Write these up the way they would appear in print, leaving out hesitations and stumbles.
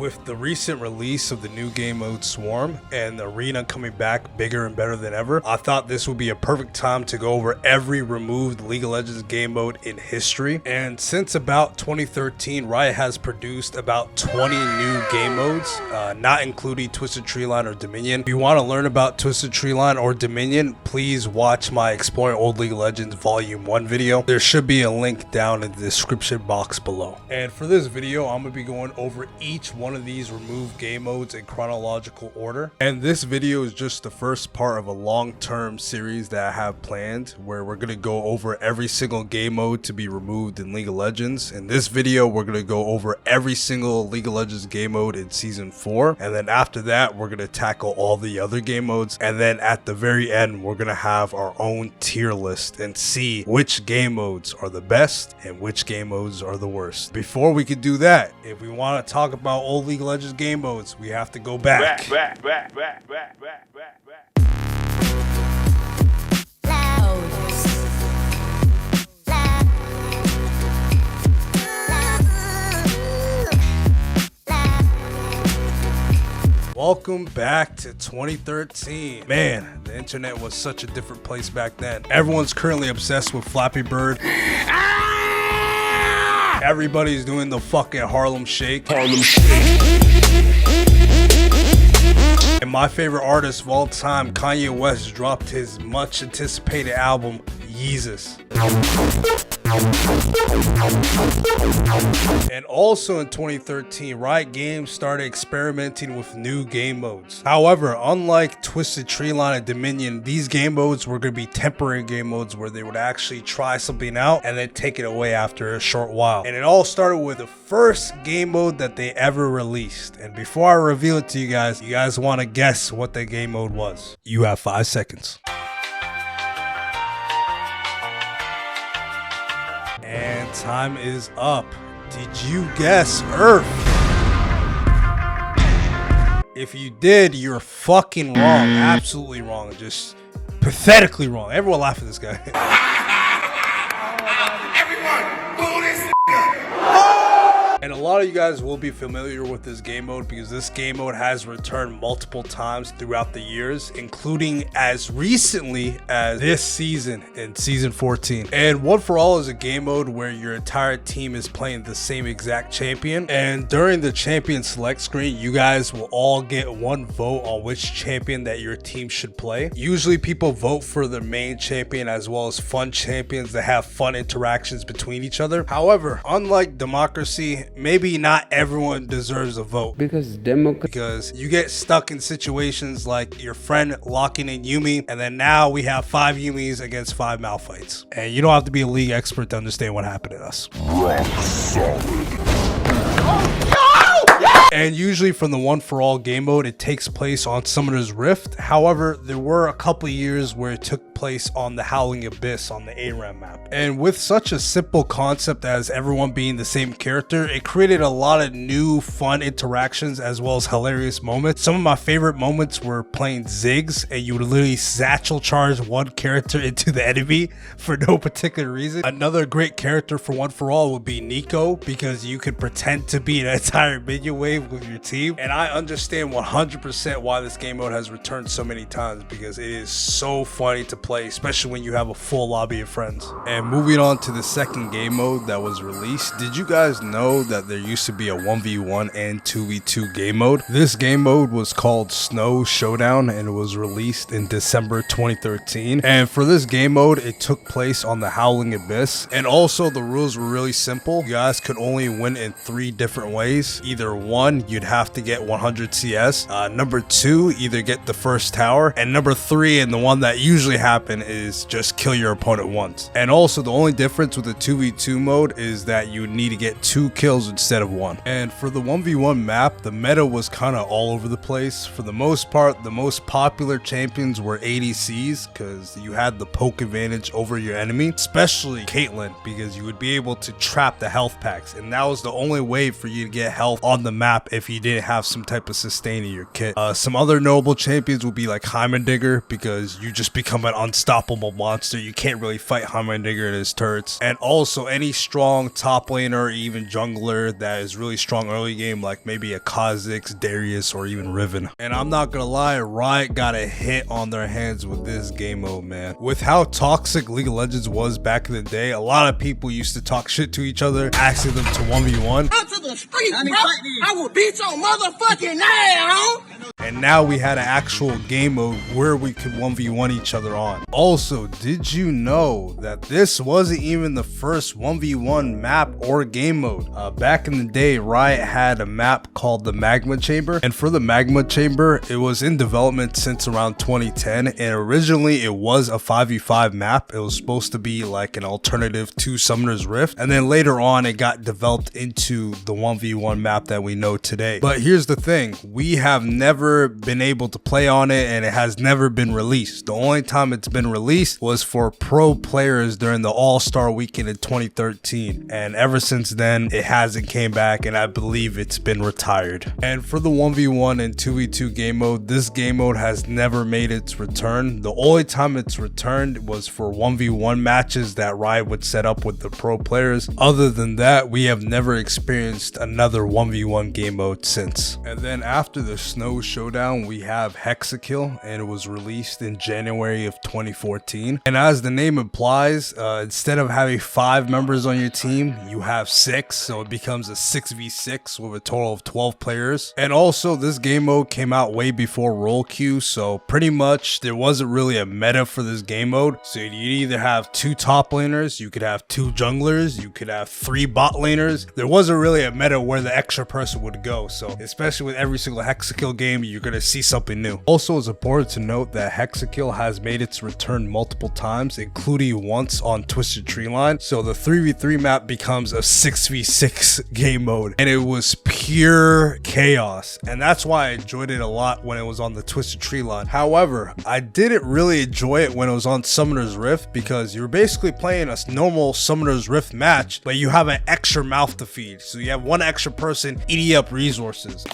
With the recent release of the new game mode Swarm and the arena coming back bigger and better than ever, I thought this would be a perfect time to go over every removed League of Legends game mode in history. And since about 2013, Riot has produced about 20 new game modes, not including Twisted Treeline or Dominion. If you want to learn about Twisted Treeline or Dominion, please watch my Exploring Old League of Legends Volume 1 video. There should be a link down in the description box below. And for this video, I'm going to be going over each one of these removed game modes in chronological order. And this video is just the first part of a long-term series that I have planned, where we're going to go over every single game mode to be removed in League of Legends. In this video, we're going to go over every single League of Legends game mode in Season 4. And then after that, we're going to tackle all the other game modes. And then at the very end, we're going to have our own tier list and see which game modes are the best and which game modes are the worst. Before we can do that, if we want to talk about old League of Legends game modes, we have to go back. Welcome back to 2013. Man, the internet was such a different place back then. Everyone's currently obsessed with Flappy Bird. Everybody's doing the fucking Harlem Shake. And my favorite artist of all time, Kanye West, dropped his much anticipated album, Yeezus. And also in 2013, Riot Games started experimenting with new game modes. However, unlike Twisted Treeline and Dominion, these game modes were going to be temporary game modes where they would actually try something out and then take it away after a short while. And it all started with the first game mode that they ever released. And before I reveal it to you guys want to guess what that game mode was? You have 5 seconds. And time is up. Did you guess Earth? If you did, you're fucking wrong. Absolutely wrong. Just pathetically wrong. Everyone laugh at this guy. Everyone, boo this. And a lot of you guys will be familiar with this game mode because this game mode has returned multiple times throughout the years, including as recently as this season in Season 14. And One for All is a game mode where your entire team is playing the same exact champion. And during the champion select screen, you guys will all get one vote on which champion that your team should play. Usually people vote for the main champion as well as fun champions that have fun interactions between each other. However, unlike democracy, maybe not everyone deserves a vote because you get stuck in situations like your friend locking in Yumi, and then now we have 5 Yumis against 5 Malphites, and you don't have to be a league expert to understand what happened to us. Rock solid. And usually from the One for All game mode, it takes place on Summoner's Rift. However, there were a couple years where it took place on the Howling Abyss on the ARAM map. And with such a simple concept as everyone being the same character, it created a lot of new fun interactions as well as hilarious moments. Some of my favorite moments were playing Ziggs, and you would literally satchel charge one character into the enemy for no particular reason. Another great character for One for All would be Nico, because you could pretend to be an entire minion wave with your team. And I understand 100% why this game mode has returned so many times, because it is so funny to play, especially when you have a full lobby of friends. And moving on to the second game mode that was released, did you guys know that there used to be a 1v1 and 2v2 game mode? This game mode was called Snowdown Showdown, and it was released in December 2013. And for this game mode, it took place on the Howling Abyss, and also the rules were really simple. You guys could only win in 3 different ways. Either 1, you'd have to get 100 CS. Number 2, either get the first tower. And number 3, and the one that usually happen, is just kill your opponent once. And also the only difference with the 2v2 mode is that you need to get 2 kills instead of 1. And for the 1v1 map, the meta was kind of all over the place. For the most part, the most popular champions were ADCs because you had the poke advantage over your enemy, especially Caitlyn, because you would be able to trap the health packs, and that was the only way for you to get health on the map map if you didn't have some type of sustain in your kit. Some other notable champions would be like Heimendigger, because you just become an unstoppable monster. You can't really fight Heimendigger and his turrets. And also any strong top laner or even jungler that is really strong early game, like maybe a Kha'Zix, Darius, or even Riven. And I'm not gonna lie, Riot got a hit on their hands with this game mode, man. With how toxic League of Legends was back in the day, a lot of people used to talk shit to each other, asking them to 1v1. Come to the street, bro. I will beat your motherfucking ass. And now we had an actual game mode where we could 1v1 each other on. Also, did you know that this wasn't even the first 1v1 map or game mode? Back in the day, Riot had a map called the Magma Chamber, and for the Magma Chamber, it was in development since around 2010, and originally it was a 5v5 map. It was supposed to be like an alternative to Summoner's Rift, and then later on it got developed into the 1v1 map that we know today. But here's the thing, we have never been able to play on it, and it has never been released. The only time it's been released was for pro players during the All-Star Weekend in 2013, and ever since then it hasn't came back, and I believe it's been retired. And for the 1v1 and 2v2 game mode, this game mode has never made its return. The only time it's returned was for 1v1 matches that Riot would set up with the pro players. Other than that, we have never experienced another 1v1 game mode since. And then after the Snow Showdown, we have Hexakill, and it was released in January of 2014. And as the name implies, instead of having 5 members on your team, you have 6, so it becomes a 6v6 with a total of 12 players. And also, this game mode came out way before role queue, so pretty much there wasn't really a meta for this game mode. So you either have 2 top laners, you could have 2 junglers, you could have 3 bot laners. There wasn't really a meta where the extra person would go, so especially with every single Hexakill game, you're gonna see something new. Also, it's important to note that Hexakill has made its return multiple times, including once on Twisted Treeline. So the 3v3 map becomes a 6v6 game mode, and it was pure chaos, and that's why I enjoyed it a lot when it was on the Twisted Treeline. However, I didn't really enjoy it when it was on Summoner's Rift, because you're basically playing a normal Summoner's Rift match, but you have an extra mouth to feed, so you have one extra person eating up resources.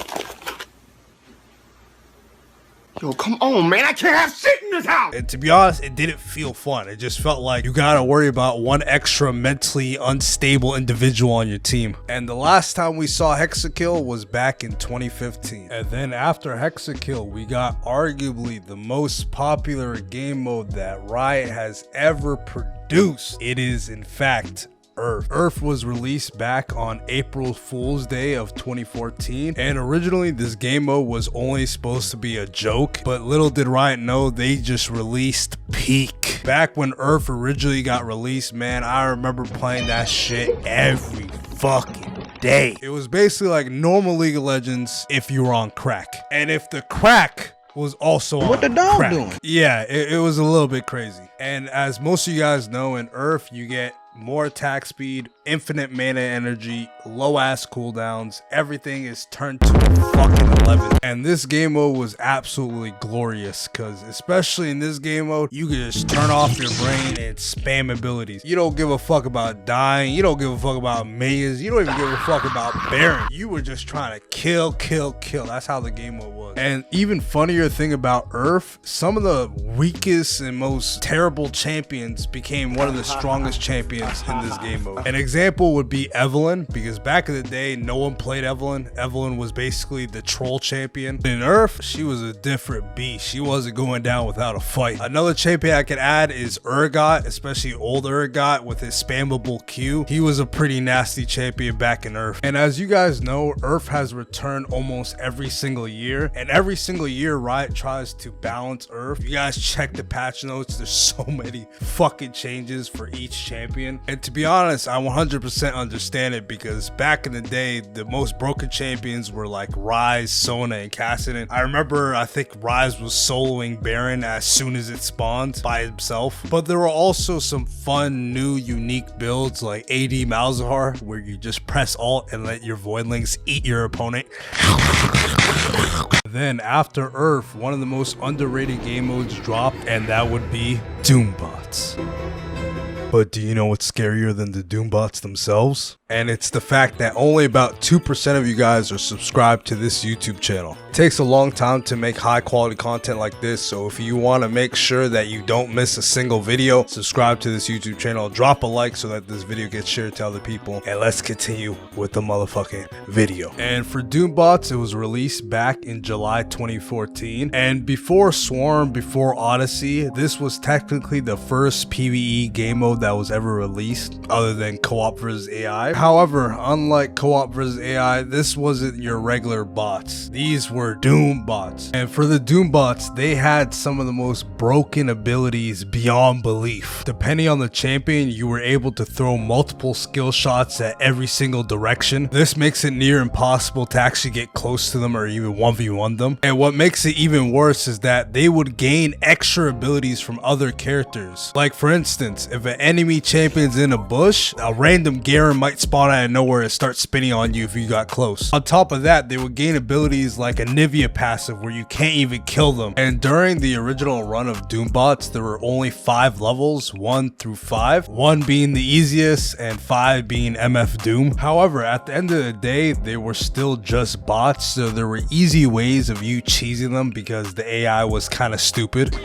Yo, come on, man. I can't have shit in this house. And to be honest, it didn't feel fun. It just felt like you gotta worry about one extra mentally unstable individual on your team. And the last time we saw Hexakill was back in 2015. And then after Hexakill, we got arguably the most popular game mode that Riot has ever produced. It is, in fact, Earth. Earth was released back on April Fool's Day of 2014, and originally this game mode was only supposed to be a joke, but little did Riot know they just released Peak. Back when Earth originally got released, man, I remember playing that shit every fucking day. It was basically like normal League of Legends if you were on crack, and if the crack was also on what the dog crack. doing? Yeah, it was a little bit crazy. And as most of you guys know, in Earth you get more attack speed, infinite mana energy, low ass cooldowns, everything is turned to a fucking 11. And this game mode was absolutely glorious, because especially in this game mode, you can just turn off your brain and spam abilities. You don't give a fuck about dying, you don't give a fuck about maze, you don't even give a fuck about Baron. You were just trying to kill. That's how the game mode was. And even funnier thing about Earth, some of the weakest and most terrible champions became one of the strongest champions in this game mode. An example would be Evelynn, because back in the day no one played Evelynn. Evelynn was basically the troll champion. In Earth, she was a different beast. She wasn't going down without a fight. Another champion I could add is Urgot, especially old Urgot with his spammable Q. He was a pretty nasty champion back in Earth. And as you guys know, Earth has returned almost every single year, and every single year Riot tries to balance Earth. You guys check the patch notes, there's so many fucking changes for each champion. And to be honest, I 100% understand it, because back in the day, the most broken champions were like Ryze, Sona, and Kassadin. I remember, I think Ryze was soloing Baron as soon as it spawned by himself. But there were also some fun, new, unique builds like AD Malzahar, where you just press Alt and let your Voidlings eat your opponent. Then after Earth, one of the most underrated game modes dropped, and that would be Doombots. But do you know what's scarier than the Doombots themselves? And it's the fact that only about 2% of you guys are subscribed to this YouTube channel. It takes a long time to make high quality content like this, so if you want to make sure that you don't miss a single video, subscribe to this YouTube channel, drop a like so that this video gets shared to other people, and let's continue with the motherfucking video. And for Doombots, it was released back in July 2014, and before Swarm, before Odyssey, this was technically the first PvE game mode that was ever released other than co-op versus AI. However, unlike co-op versus AI, this wasn't your regular bots. These were Doombots. And for the Doombots, they had some of the most broken abilities beyond belief. Depending on the champion, you were able to throw multiple skill shots at every single direction. This makes it near impossible to actually get close to them or even 1v1 them. And what makes it even worse is that they would gain extra abilities from other characters. Like for instance, if an enemy champion's in a bush, a random Garen might spawn out of nowhere and start spinning on you if you got close. On top of that, they would gain abilities like a Nivea passive where you can't even kill them. And during the original run of Doombots, there were only 5 levels, 1 through 5, 1 being the easiest and 5 being MF Doom. However, at the end of the day, they were still just bots, so there were easy ways of you cheesing them because the AI was kind of stupid.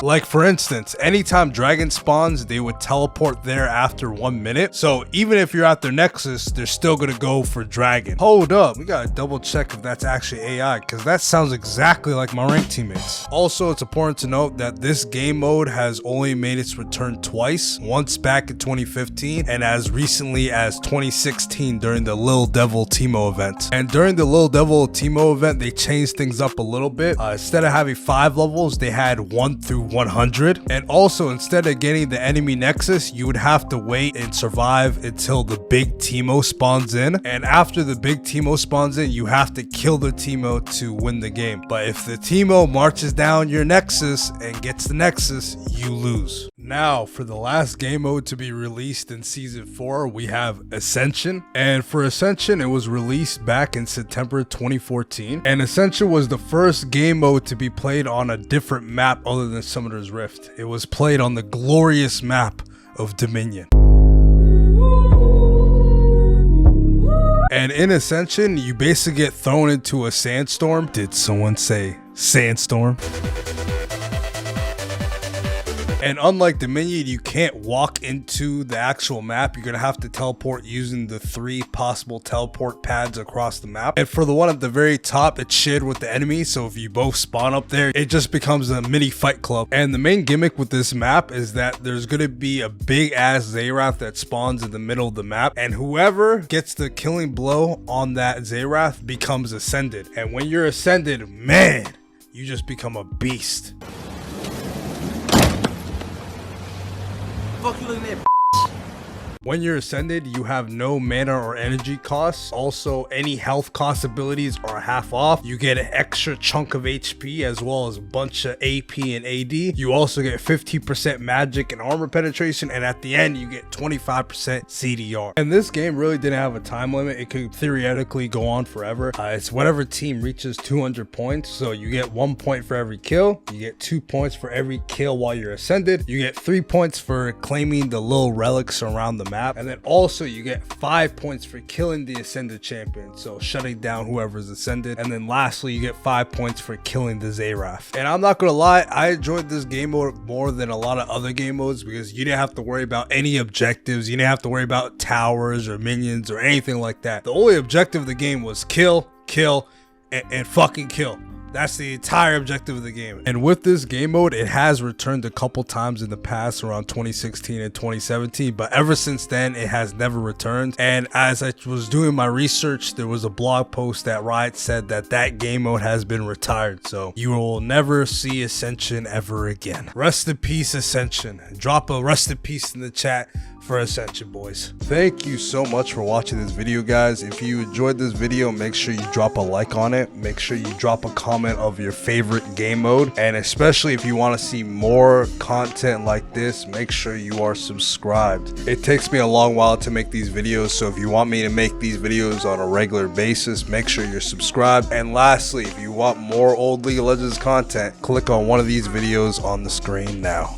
Like for instance, anytime dragon spawns, they would teleport there after 1 minute. So even if you're at their nexus, they're still gonna go for dragon. Hold up, we gotta double check if that's actually AI, because that sounds exactly like my ranked teammates. Also, it's important to note that this game mode has only made its return twice, once back in 2015 and as recently as 2016 during the Lil Devil Teemo event. And during the Lil Devil Teemo event, they changed things up a little bit. Instead of having 5 levels, they had 1 through 100. And also, instead of getting the enemy nexus, you would have to wait and survive until the big Teemo spawns in. And after the big Teemo spawns in, you have to kill the Teemo to win the game. But if the Teemo marches down your nexus and gets the nexus, you lose. Now, for the last game mode to be released in Season 4, we have Ascension. And for Ascension, it was released back in September 2014. And Ascension was the first game mode to be played on a different map other than Summoner's Rift. It was played on the glorious map of Dominion. And in Ascension, you basically get thrown into a sandstorm. Did someone say sandstorm? And unlike Dominion, you can't walk into the actual map. You're gonna have to teleport using the 3 possible teleport pads across the map. And for the one at the very top, it's shared with the enemy, so if you both spawn up there, it just becomes a mini fight club. And the main gimmick with this map is that there's gonna be a big ass Zerath that spawns in the middle of the map, and whoever gets the killing blow on that Zerath becomes ascended. And when you're ascended, man, you just become a beast. Fuck you looking at? When you're ascended, you have no mana or energy costs. Also, any health cost abilities are half off. You get an extra chunk of HP as well as a bunch of AP and AD. You also get 50% magic and armor penetration, and at the end you get 25% CDR. And this game really didn't have a time limit. It could theoretically go on forever. It's whatever team reaches 200 points. So you get 1 point for every kill. You get 2 points for every kill while you're ascended. You get 3 points for claiming the little relics around the map. And then also you get 5 points for killing the ascended champion, so shutting down whoever's ascended. And then lastly, you get 5 points for killing the Zerath. And I'm not gonna lie, I enjoyed this game mode more than a lot of other game modes because you didn't have to worry about any objectives. You didn't have to worry about towers or minions or anything like that. The only objective of the game was kill, and fucking kill. That's the entire objective of the game. And with this game mode, it has returned a couple times in the past around 2016 and 2017, but ever since then, it has never returned. And as I was doing my research, there was a blog post that Riot said that that game mode has been retired. So you will never see Ascension ever again. Rest in peace, Ascension. Drop a rest in peace in the chat for Ascension, boys. Thank you so much for watching this video, guys. If you enjoyed this video, make sure you drop a like on it. Make sure you drop a comment of your favorite game mode, and especially if you want to see more content like this, make sure you are subscribed. It takes me a long while to make these videos, so if you want me to make these videos on a regular basis, make sure you're subscribed. And lastly, if you want more old League of Legends content, click on one of these videos on the screen now.